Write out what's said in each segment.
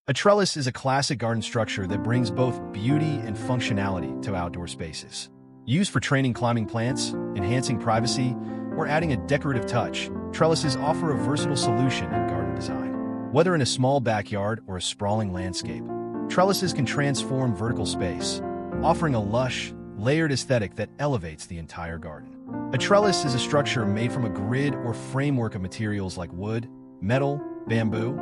A trellis is a classic garden structure that brings both beauty and functionality to outdoor spaces. Used for training climbing plants, enhancing privacy, or adding a decorative touch, trellises offer a versatile solution in garden design. Whether in a small backyard or a sprawling landscape, trellises can transform vertical space, offering a lush, layered aesthetic that elevates the entire garden. A trellis is a structure made from a grid or framework of materials like wood, metal, bamboo,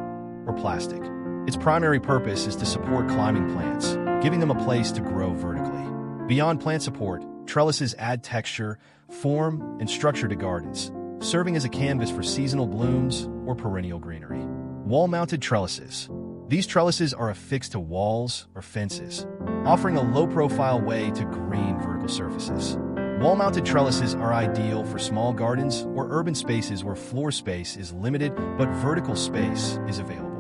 or plastic. Its primary purpose is to support climbing plants, giving them a place to grow vertically. Beyond plant support, trellises add texture, form, and structure to gardens, serving as a canvas for seasonal blooms or perennial greenery. Wall-mounted trellises. These trellises are affixed to walls or fences, offering a low-profile way to green vertical surfaces. Wall-mounted trellises are ideal for small gardens or urban spaces where floor space is limited but vertical space is available.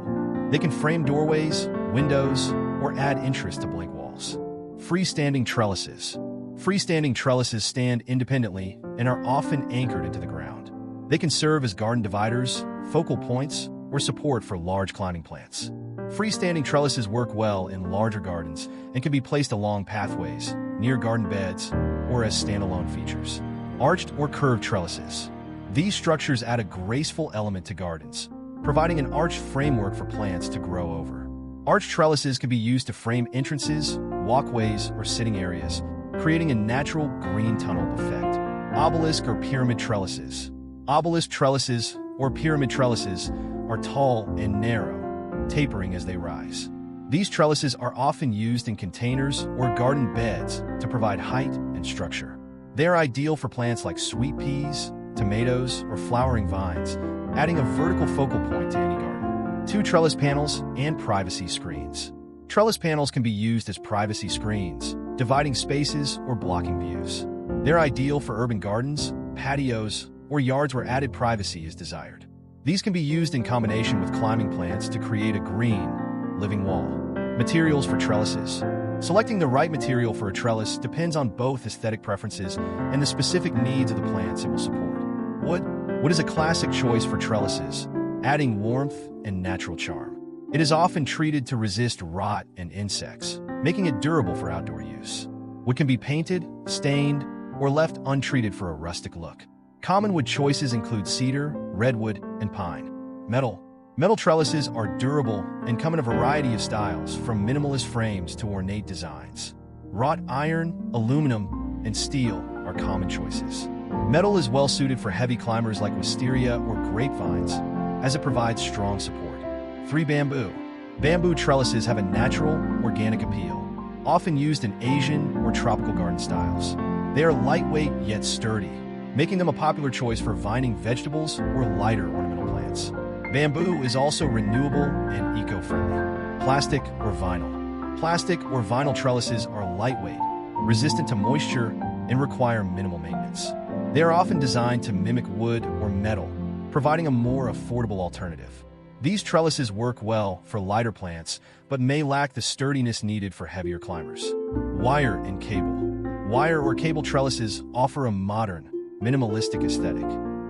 They can frame doorways, windows, or add interest to blank walls. Freestanding trellises. Freestanding trellises stand independently and are often anchored into the ground. They can serve as garden dividers, focal points, or support for large climbing plants. Freestanding trellises work well in larger gardens and can be placed along pathways, near garden beds, or as standalone features. Arched or curved trellises. These structures add a graceful element to gardens, providing an arched framework for plants to grow over. Arched trellises can be used to frame entrances, walkways, or sitting areas, creating a natural green tunnel effect. Obelisk or pyramid trellises. Obelisk trellises or pyramid trellises are tall and narrow, tapering as they rise. These trellises are often used in containers or garden beds to provide height and structure. They are ideal for plants like sweet peas, tomatoes, or flowering vines, adding a vertical focal point to any garden. 2 trellis panels and privacy screens. Trellis panels can be used as privacy screens, dividing spaces or blocking views. They're ideal for urban gardens, patios, or yards where added privacy is desired. These can be used in combination with climbing plants to create a green, living wall. Materials for trellises. Selecting the right material for a trellis depends on both aesthetic preferences and the specific needs of the plants it will support. Wood is a classic choice for trellises, adding warmth and natural charm. It is often treated to resist rot and insects, making it durable for outdoor use. Wood can be painted, stained, or left untreated for a rustic look. Common wood choices include cedar, redwood, and pine. Metal trellises are durable and come in a variety of styles, from minimalist frames to ornate designs. Wrought iron, aluminum, and steel are common choices. Metal is well suited for heavy climbers like wisteria or grapevines, as it provides strong support. 3 bamboo. Bamboo trellises have a natural, organic appeal, often used in Asian or tropical garden styles. They are lightweight yet sturdy, making them a popular choice for vining vegetables or lighter ornamental plants. Bamboo is also renewable and eco-friendly. Plastic or vinyl. Plastic or vinyl trellises are lightweight, resistant to moisture, and require minimal maintenance. They are often designed to mimic wood or metal, providing a more affordable alternative. These trellises work well for lighter plants, but may lack the sturdiness needed for heavier climbers. Wire and cable. Wire or cable trellises offer a modern, minimalistic aesthetic.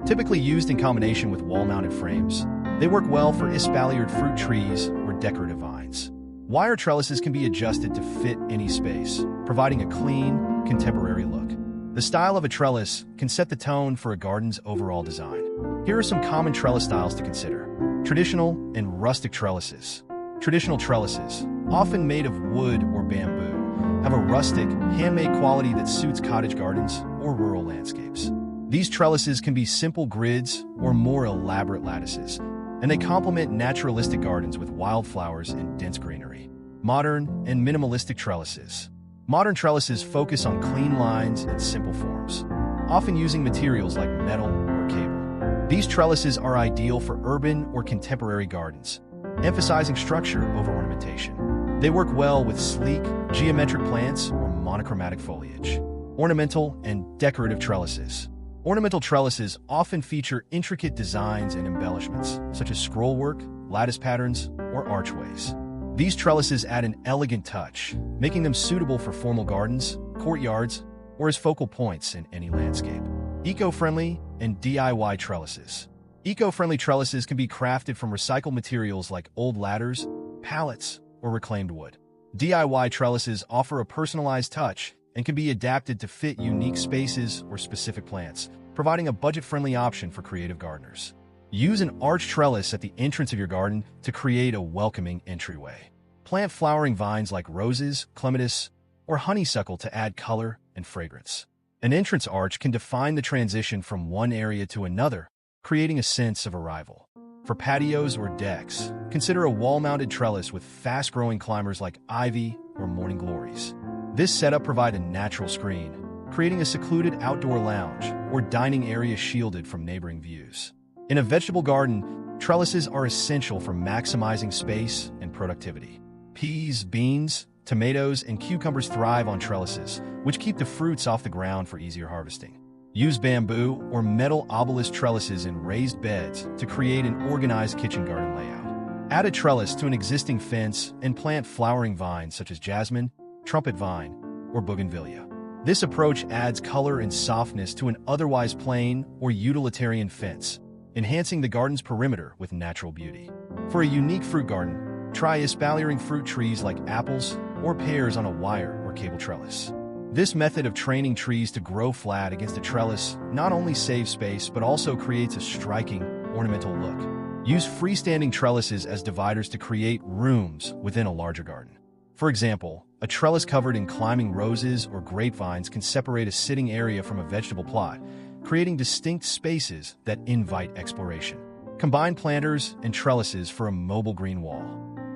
Typically used in combination with wall-mounted frames, they work well for espaliered fruit trees or decorative vines. Wire trellises can be adjusted to fit any space, providing a clean, contemporary look. The style of a trellis can set the tone for a garden's overall design. Here are some common trellis styles to consider. Traditional and rustic trellises. Traditional trellises, often made of wood or bamboo, have a rustic, handmade quality that suits cottage gardens or rural landscapes. These trellises can be simple grids or more elaborate lattices, and they complement naturalistic gardens with wildflowers and dense greenery. Modern and minimalistic trellises. Modern trellises focus on clean lines and simple forms, often using materials like metal or cable. These trellises are ideal for urban or contemporary gardens, emphasizing structure over ornamentation. They work well with sleek, geometric plants or monochromatic foliage. Ornamental and decorative trellises. Ornamental trellises often feature intricate designs and embellishments, such as scrollwork, lattice patterns, or archways. These trellises add an elegant touch, making them suitable for formal gardens, courtyards, or as focal points in any landscape. Eco-friendly and DIY trellises. Eco-friendly trellises can be crafted from recycled materials like old ladders, pallets, or reclaimed wood. DIY trellises offer a personalized touch and can be adapted to fit unique spaces or specific plants, providing a budget-friendly option for creative gardeners. Use an arch trellis at the entrance of your garden to create a welcoming entryway. Plant flowering vines like roses, clematis, or honeysuckle to add color and fragrance. An entrance arch can define the transition from one area to another, creating a sense of arrival. For patios or decks, consider a wall-mounted trellis with fast-growing climbers like ivy or morning glories. This setup provides a natural screen, creating a secluded outdoor lounge or dining area shielded from neighboring views. In a vegetable garden, trellises are essential for maximizing space and productivity. Peas, beans, tomatoes, and cucumbers thrive on trellises, which keep the fruits off the ground for easier harvesting. Use bamboo or metal obelisk trellises in raised beds to create an organized kitchen garden layout. Add a trellis to an existing fence and plant flowering vines such as jasmine, trumpet vine, or bougainvillea. This approach adds color and softness to an otherwise plain or utilitarian fence, enhancing the garden's perimeter with natural beauty. For a unique fruit garden, try espaliering fruit trees like apples or pears on a wire or cable trellis. This method of training trees to grow flat against a trellis not only saves space but also creates a striking, ornamental look. Use freestanding trellises as dividers to create rooms within a larger garden. For example, a trellis covered in climbing roses or grapevines can separate a sitting area from a vegetable plot, creating distinct spaces that invite exploration. Combine planters and trellises for a mobile green wall.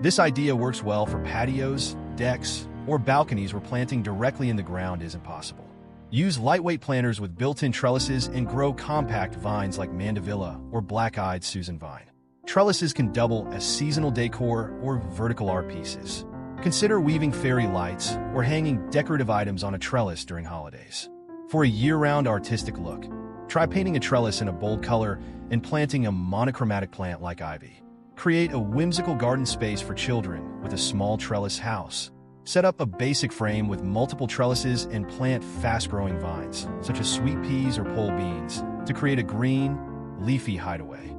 This idea works well for patios, decks, or balconies where planting directly in the ground isn't possible. Use lightweight planters with built-in trellises and grow compact vines like mandevilla or black-eyed Susan vine. Trellises can double as seasonal decor or vertical art pieces. Consider weaving fairy lights or hanging decorative items on a trellis during holidays. For a year-round artistic look, try painting a trellis in a bold color and planting a monochromatic plant like ivy. Create a whimsical garden space for children with a small trellis house. Set up a basic frame with multiple trellises and plant fast-growing vines, such as sweet peas or pole beans, to create a green, leafy hideaway.